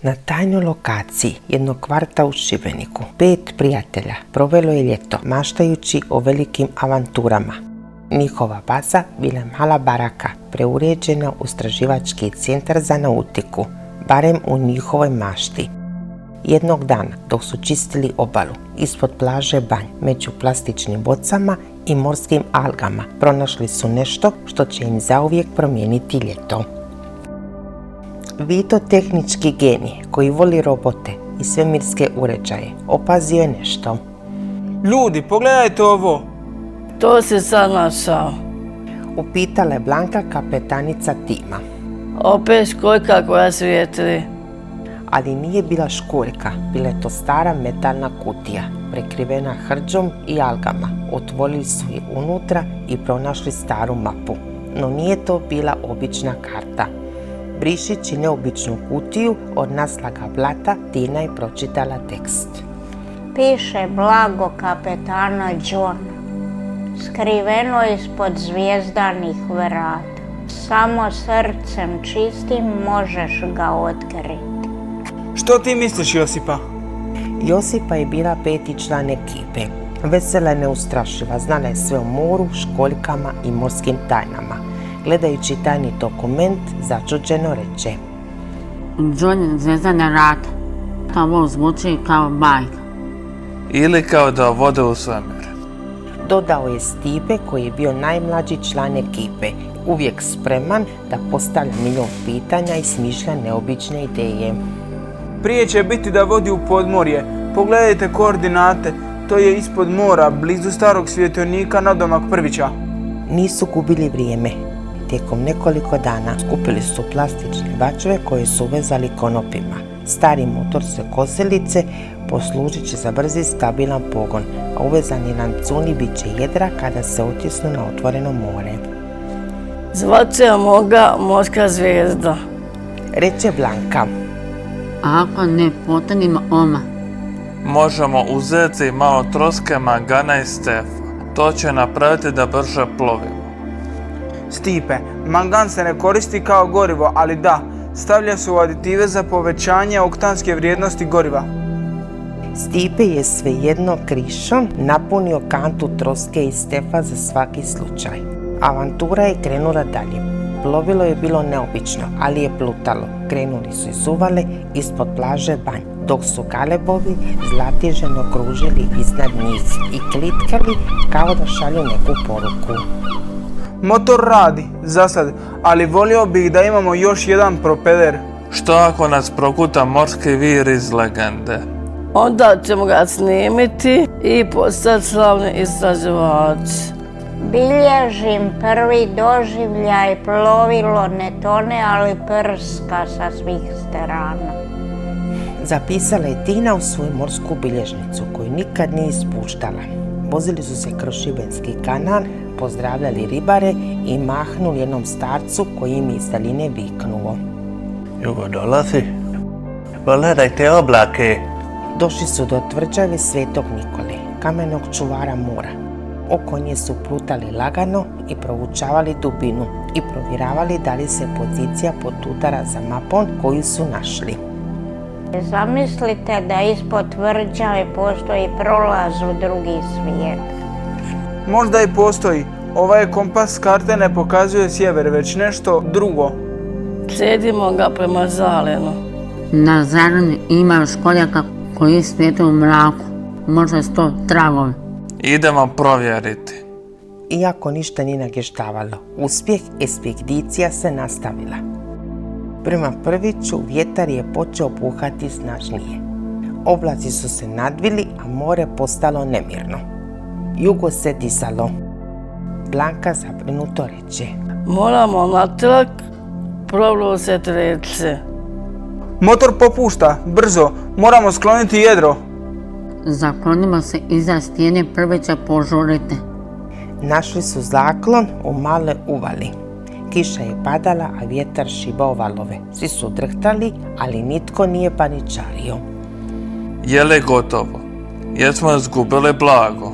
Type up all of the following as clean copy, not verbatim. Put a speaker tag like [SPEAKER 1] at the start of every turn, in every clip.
[SPEAKER 1] Na tajnoj lokaciji jednog kvarta u Šibeniku 5 prijatelja provelo je ljeto maštajući o velikim avanturama. Njihova baza bila mala baraka preuređena u istraživački centar za nautiku, barem u njihovoj mašti. Jednog dana, dok su čistili obalu, ispod plaže Banj, među plastičnim bocama i morskim algama, pronašli su nešto što će im zauvijek promijeniti ljeto. Vito, tehnički genij koji voli robote i svemirske uređaje, opazio je nešto.
[SPEAKER 2] Ljudi, pogledajte ovo!
[SPEAKER 3] To si sad našao.
[SPEAKER 1] Upitala je Blanka, kapetanica tima.
[SPEAKER 3] Opet školjka koja svijetli.
[SPEAKER 1] Ali nije bila školjka, bila je to stara metalna kutija, prekrivena hrđom i algama. Otvorili su je unutra i pronašli staru mapu. No nije to bila obična karta. Brišići neobičnu kutiju od naslaga blata, Tina je pročitala tekst.
[SPEAKER 4] Piše blago kapetana Johna, skriveno ispod zvijezdanih vrata. Samo srcem čistim možeš ga otkriti.
[SPEAKER 2] Što ti misliš, Josipa?
[SPEAKER 1] Josipa je bila 5. član ekipe. Vesela i neustrašiva, znala je sve o moru, školjkama i morskim tajnama. Gledajući tajni dokument, začuđeno reče.
[SPEAKER 5] John je zvezdane vrata. Ovo zvuči kao bajka.
[SPEAKER 6] Ili kao da vode u svemir.
[SPEAKER 1] Dodao je Stipe koji je bio najmlađi član ekipe, uvijek spreman da postavlja milion pitanja i smišlja neobične ideje.
[SPEAKER 2] Prije će biti da vodi u podmorje. Pogledajte koordinate. To je ispod mora, blizu starog svjetionika nadomak Prvića.
[SPEAKER 1] Nisu gubili vrijeme. Tijekom nekoliko dana skupili su plastične bačve koje su uvezali konopima. Stari motor se kosilice poslužit će za brzi stabilan pogon, a uvezani lancuni bit će jedra kada se otisnu na otvoreno more.
[SPEAKER 3] Zvat će moga morska zvijezda,
[SPEAKER 1] reče Blanka.
[SPEAKER 5] A ako ne potanimo oma?
[SPEAKER 6] Možemo uzeti malo troske, mangana i stefa. To će napraviti da brže plovimo.
[SPEAKER 2] Stipe, mangan se ne koristi kao gorivo, ali da, stavlja se u aditive za povećanje oktanske vrijednosti goriva.
[SPEAKER 1] Stipe je svejedno krišom napunio kantu troske i stefa za svaki slučaj. Avantura je krenula dalje. Plovilo je bilo neobično, ali je plutalo. Krenuli su iz uvale ispod plaže Banj, dok su galebovi zlatiženo kružili iznad njih i klitkali kao da šalju neku poruku.
[SPEAKER 2] Motor radi, za sad, ali volio bih da imamo još jedan propeler.
[SPEAKER 6] Što ako nas prokuta morski vir iz legende?
[SPEAKER 3] Onda ćemo ga snimiti i postati slavni istraživači.
[SPEAKER 4] Bilježim prvi doživljaj, plovilo ne tone, ali prska sa svih strana.
[SPEAKER 1] Zapisala je Tina u svoju morsku bilježnicu koju nikad nije ispuštala. Vozili su se kroz Šibenski kanal, pozdravljali ribare i mahnuli jednom starcu koji im iz daljine viknuo.
[SPEAKER 7] Jugo dolazi. Pogledajte oblake.
[SPEAKER 1] Došli su do tvrđave Svetog Nikole, kamenog čuvara mora. Oko nje su plutali lagano i proučavali dubinu i provjeravali da li se pozicija potudara za mapom koju su našli.
[SPEAKER 4] Zamislite da ispod tvrđave postoji prolaz u drugi svijet.
[SPEAKER 2] Možda i postoji. Ovaj kompas karte ne pokazuje sjever, već nešto drugo.
[SPEAKER 3] Slijedimo ga prema zalenu.
[SPEAKER 5] Na zalenu ima školjaka koji svijete u mraku. Možda su to tragovi.
[SPEAKER 6] Idemo provjeriti.
[SPEAKER 1] Iako ništa nije nagještavalo, uspjeh ekspedicija se nastavila. Prema Prviću vjetar je počeo puhati snažnije. Oblaci su se nadvili, a more postalo nemirno. Jugo se dizalo. Blanka zabrinuto reče.
[SPEAKER 3] Moramo natrag, plovilo se treće.
[SPEAKER 2] Motor popušta, brzo, moramo skloniti jedro.
[SPEAKER 5] Zaklonimo se iza stijene Prvića, požurite.
[SPEAKER 1] Našli su zaklon u maloj uvali. Kiša je padala, a vjetar šibao valove. Svi su drhtali, ali nitko nije paničario.
[SPEAKER 6] Je li gotovo? Jesmo izgubili blago?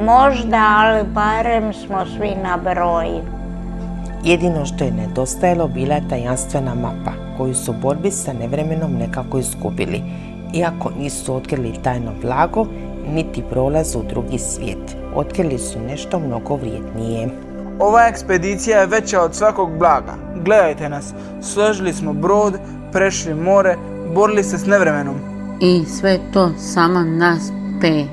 [SPEAKER 4] Možda, ali barem smo svi na broju.
[SPEAKER 1] Jedino što je nedostajalo bila je tajanstvena mapa, koju su u borbi sa nevremenom nekako izgubili, iako nisu otkrili tajno blago, niti prolaz u drugi svijet. Otkrili su nešto mnogo vrijednije.
[SPEAKER 2] Ova ekspedicija je veća od svakog blaga. Gledajte nas, složili smo brod, prešli more, borili se s nevremenom.
[SPEAKER 5] I sve to samo nas 5.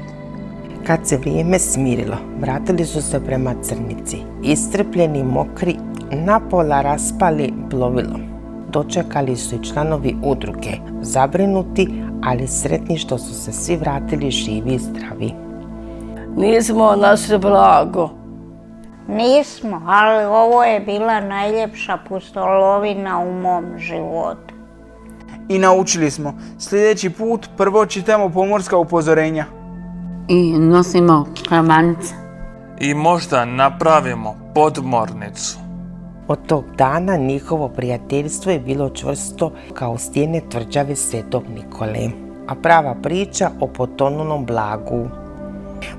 [SPEAKER 1] Kad se vrijeme smirilo, vratili su se prema Crnici, iscrpljeni, mokri, napola raspali plovilom. Dočekali su i članovi udruge, zabrinuti, ali sretni što su se svi vratili živi i zdravi.
[SPEAKER 3] Nismo našli blago.
[SPEAKER 4] Nismo, ali ovo je bila najljepša pustolovina u mom životu.
[SPEAKER 2] I naučili smo. Sljedeći put prvo čitamo pomorska upozorenja.
[SPEAKER 5] I nosimo kravanice.
[SPEAKER 6] I možda napravimo podmornicu.
[SPEAKER 1] Od tog dana njihovo prijateljstvo je bilo čvrsto kao stijene tvrđave Svetog Nikole, a prava priča o potonulom blagu.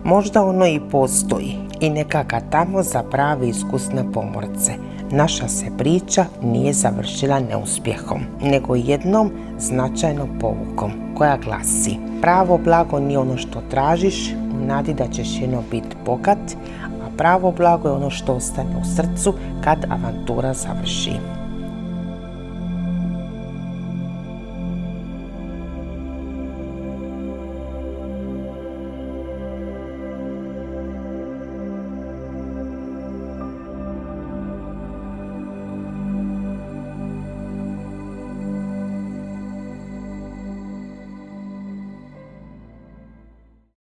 [SPEAKER 1] Možda ono i postoji i neka ga tamo za prave iskusne pomorce. Naša se priča nije završila neuspjehom, nego jednom značajnom povukom koja glasi: pravo blago nije ono što tražiš u nadi da ćeš jednom biti bogat, a pravo blago je ono što ostane u srcu kad avantura završi.